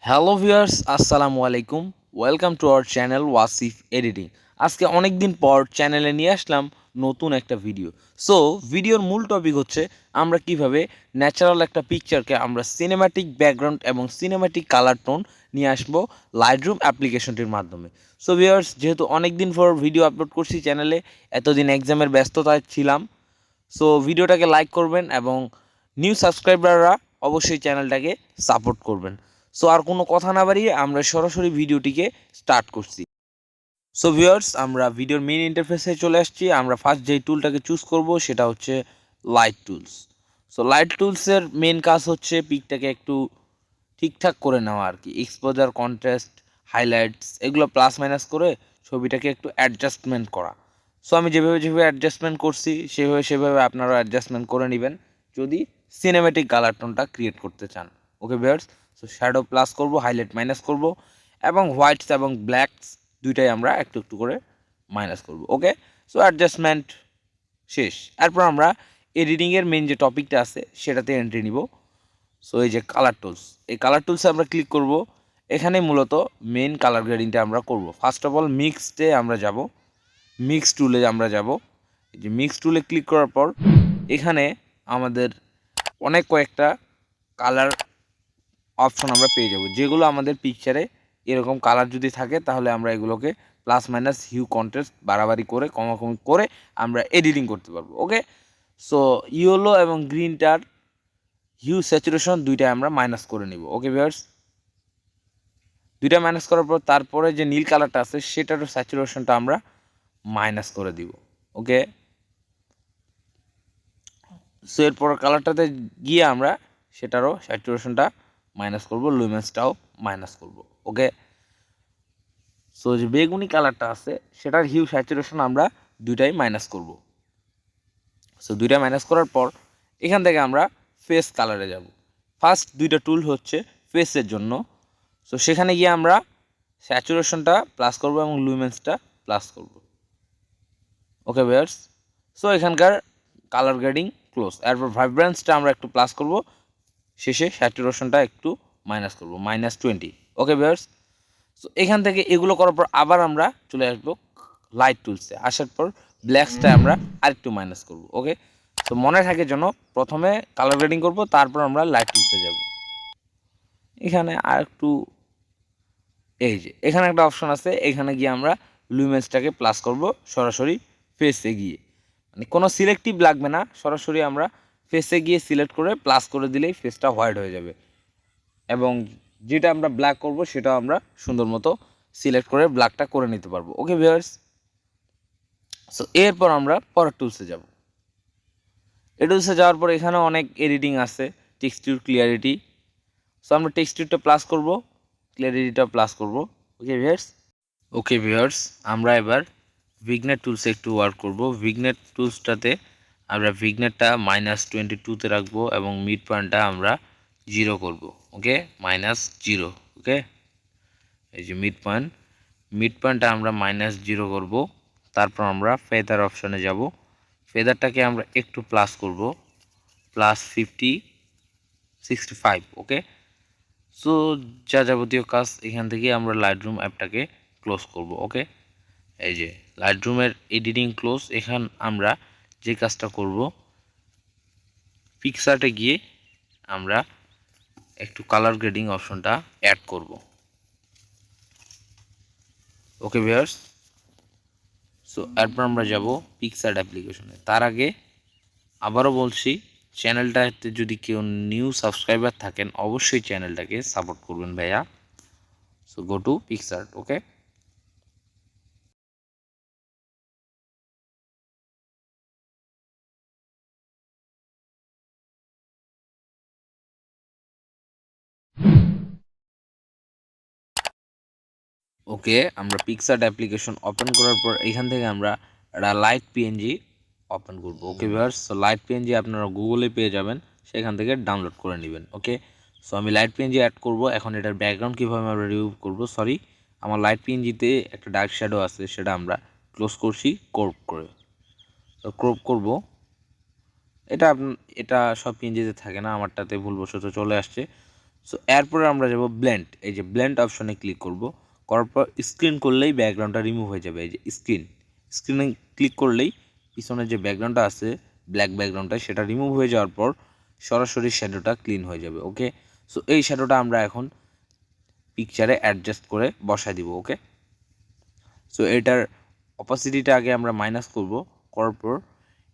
Hello viewers, আসসালামু আলাইকুম। Welcome to our channel Wasif editing. আজকে অনেক দিন পর চ্যানেলে নিয়ে আসলাম নতুন একটা ভিডিও। সো ভিডিওর মূল টপিক হচ্ছে আমরা কিভাবে ন্যাচারাল একটা পিকচারকে আমরা সিনেম্যাটিক ব্যাকগ্রাউন্ড এবং সিনেম্যাটিক কালার টোন নিয়ে আসবো লাইটরুম অ্যাপ্লিকেশনটির মাধ্যমে। সো ভিউয়ার্স, যেহেতু অনেক দিন পর ভিডিও আপলোড করছি চ্যানেলে, এতদিন এক্সামের ব্যস্ততায় ছিলাম। সো ভিডিওটাকে লাইক করবেন এবং নিউ সাবস্ক্রাইবাররা অবশ্যই চ্যানেলটাকে সাপোর্ট করবেন। সো আর কোনো কথা না বাড়িয়ে আমরা সরাসরি ভিডিওটিকে স্টার্ট করছি। সো ভিউয়ার্স, আমরা ভিডিওর মেইন ইন্টারফেসে চলে আসছি। আমরা ফার্স্ট যেই টুলটাকে চুজ করব সেটা হচ্ছে লাইট টুলস। সো লাইট টুলসের মেন কাজ হচ্ছে পিকটাকে একটু ঠিকঠাক করে নেওয়া আর কি। এক্সপোজার, কন্ট্রাস্ট, হাইলাইটস এগুলো প্লাস মাইনাস করে ছবিটাকে একটু অ্যাডজাস্টমেন্ট করা। সো আমি যেভাবে অ্যাডজাস্টমেন্ট করছি সেভাবে আপনারাও অ্যাডজাস্টমেন্ট করে নেবেন যদি সিনেমেটিক কালার টোনটা ক্রিয়েট করতে চান। Okay viewers, so shadow plus করব, হাইলাইট মাইনাস করব এবং হোয়াইটস এবং ব্ল্যাকস দুইটাই আমরা একটু একটু করে মাইনাস করব। ওকে, সো অ্যাডজাস্টমেন্ট শেষ। এরপর আমরা এডিটিংয়ের মেন যে টপিকটা আছে সেটাতে এন্ট্রি নিব। সো এই যে কালার টুলস, এই কালার টুলসে আমরা ক্লিক করব। এখানে মূলত মেন কালার গ্রেডিংটা আমরা করব। ফার্স্ট অফ অল মিক্সডে আমরা যাব, মিক্স টুলে আমরা যাব। এই যে মিক্স টুলে ক্লিক করার পর এখানে আমাদের অনেক কয়েকটা কালার অপশন আমরা পেয়ে যাব, যেগুলো আমাদের পিকচারে এরকম কালার যদি থাকে তাহলে আমরা এগুলোকে প্লাস মাইনাস হিউ কন্ট্রাস্ট বাড়াবাড়ি করে কমাকমি করে আমরা এডিটিং করতে পারবো। ওকে, সো ইয়েলো এবং গ্রিনটার হিউ স্যাচুরেশন দুইটা আমরা মাইনাস করে নিব। ওকে ভিউয়ার্স, দুইটা মাইনাস করার পর তারপরে যে নীল কালারটা আছে সেটারও স্যাচুরেশনটা আমরা মাইনাস করে দিব। ওকে, সো এরপর কালারটাতে গিয়ে আমরা সেটারও স্যাচুরেশনটা মাইনাস করব, লুমেন্সটাও মাইনাস করব। ওকে, সো যে বেগুনি কালারটা আছে সেটার হিউ স্যাচুরেশন আমরা দুইটাই মাইনাস করব। সো দুইটা মাইনাস করার পর এখান থেকে আমরা ফেস কালারে যাব। ফার্স্ট দুইটা টুল হচ্ছে ফেসের জন্য। সো সেখানে গিয়ে আমরা স্যাচুরেশনটা প্লাস করব এবং লুমেন্সটা প্লাস করব। ওকে ভিউয়ার্স, সো এখানকার কালার গ্রেডিং ক্লোজ। এরপর ভাইব্রেন্সটা আমরা একটু প্লাস করব, শেষে স্যাচুরেশনটা একটু মাইনাস করব, -20। ওকে ভিউয়ার্স, সো এখান থেকে এগুলো করার পর আবার আমরা চলে আসবো লাইট টুলসে। আসার পর ব্ল্যাকসটা আমরা আরেকটু মাইনাস করব। ওকে, সো মনে থাকে যেন প্রথমে কালার গ্রেডিং করব, তারপর আমরা লাইট টুলসে যাব। এখানে আর একটু, এই যে এখানে একটা অপশন আছে, এখানে গিয়ে আমরা লুমেন্সটাকে প্লাস করব সরাসরি ফেসে গিয়ে, মানে কোনো সিলেক্টিভ লাগবে না, সরাসরি আমরা ফেসে গিয়ে সিলেক্ট করে প্লাস করে দিলেই ফেসটা হোয়াইট হয়ে যাবে এবং যেটা আমরা ব্ল্যাক করব সেটা আমরা সুন্দর মতো সিলেক্ট করে ব্ল্যাকটা করে নিতে পারবো। ওকে ভিউয়ার্স, সো এরপর আমরা পরের টুলসে যাব। এই টুলসে যাওয়ার পর এখানে অনেক এডিটিং আছে, টেক্সচার, ক্লিয়ারিটি। সো আমরা টেক্সচারটা প্লাস করব, ক্লিয়ারিটিটা প্লাস করব। ওকে ভিউয়ার্স, আমরা এবার ভিগনেট টুলসে একটু ওয়ার্ক করব। ভিগনেট টুলসটাতে আমরা ভিগনেটটা -22-তে রাখবো এবং মিড পয়েন্টটা আমরা 0 করব। ওকে, -0। ওকে, এই যে মিড পয়েন্টটা আমরা -0 করব। তারপর আমরা ফেদার অপশনে যাব। ফেদারটাকে আমরা একটু প্লাস করব, +50, 65। ওকে, সো যা যাবতীয় কাজ এখান থেকে আমরা লাইটরুম অ্যাপটাকে ক্লোজ করব। ওকে, এই যে লাইটরুমের এডিটিং ক্লোজ। এখান আমরা যে কাজটা করব, পিকসার্টে গিয়ে আমরা একটু কালার গ্রেডিং অপশনটা অ্যাড করব। ওকে ভিউয়ার্স, সো এরপর আমরা যাব পিকসার্ট অ্যাপ্লিকেশনে। তার আগে আবারও বলছি, চ্যানেলটাতে যদি কেউ নিউ সাবস্ক্রাইবার থাকেন অবশ্যই চ্যানেলটাকে সাপোর্ট করবেন ভাইয়া। So go to PicsArt. Okay, okay, আমরা পিকসার্ট অ্যাপ্লিকেশন ওপেন করার পর এখান থেকে আমরা একটা লাইট পিএনজি ওপেন করব। Okay viewers, so light PNG আপনারা গুগলে পেয়ে যাবেন, সেখান থেকে ডাউনলোড করে নেবেন। ওকে, সো আমি লাইট পিএনজি অ্যাড করব। এখন এটার ব্যাকগ্রাউন্ড কীভাবে আমরা রিমুভ করব, সরি, আমার লাইট পিএনজিতে একটা ডার্ক শ্যাডো আছে, সেটা আমরা ক্লোজ করছি ক্রপ করে। তো ক্রপ করব, এটা এটা সব পিএনজিতে থাকে না, আমারটাতে ভুলবশত চলে আসছে। সো এরপরে আমরা যাব ব্লেন্ড, এই যে ব্লেন্ড অপশনে ক্লিক করব, করার পর স্ক্রিন করলেই ব্যাকগ্রাউন্ডটা রিমুভ হয়ে যাবে। এই যে স্ক্রিনে ক্লিক করলেই পিছনে যে ব্যাকগ্রাউন্ডটা আছে ব্ল্যাক ব্যাকগ্রাউন্ডটা সেটা রিমুভ হয়ে যাওয়ার পর সরাসরি শ্যাডোটা ক্লিন হয়ে যাবে। ওকে, সো এই শ্যাডোটা আমরা এখন পিকচারে অ্যাডজাস্ট করে বসায় দিব। ওকে, সো এটার অপাসিটিটা আগে আমরা মাইনাস করব, করার পর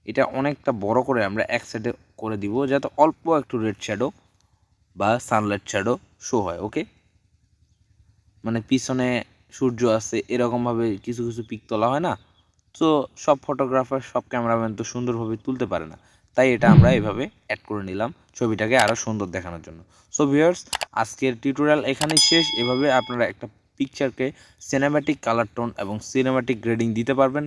এটা অনেকটা বড় করে আমরা এক সাইডে করে দিব যাতে অল্প একটু রেড শ্যাডো বা সানলাইট শ্যাডো শো হয়। ওকে, মানে পিছনে সূর্য আছে এরকমভাবে কিছু কিছু পিক তোলা হয় না, তো সব ফটোগ্রাফার সব ক্যামেরাম্যান তো সুন্দরভাবে তুলতে পারে না, তাই এটা আমরা এভাবে অ্যাড করে নিলাম ছবিটাকে আরও সুন্দর দেখানোর জন্য। সো ভিউয়ার্স, আজকের টিউটোরিয়াল এখানেই শেষ। এভাবে আপনারা একটা পিকচারকে সিনেম্যাটিক কালার টোন এবং সিনেম্যাটিক গ্রেডিং দিতে পারবেন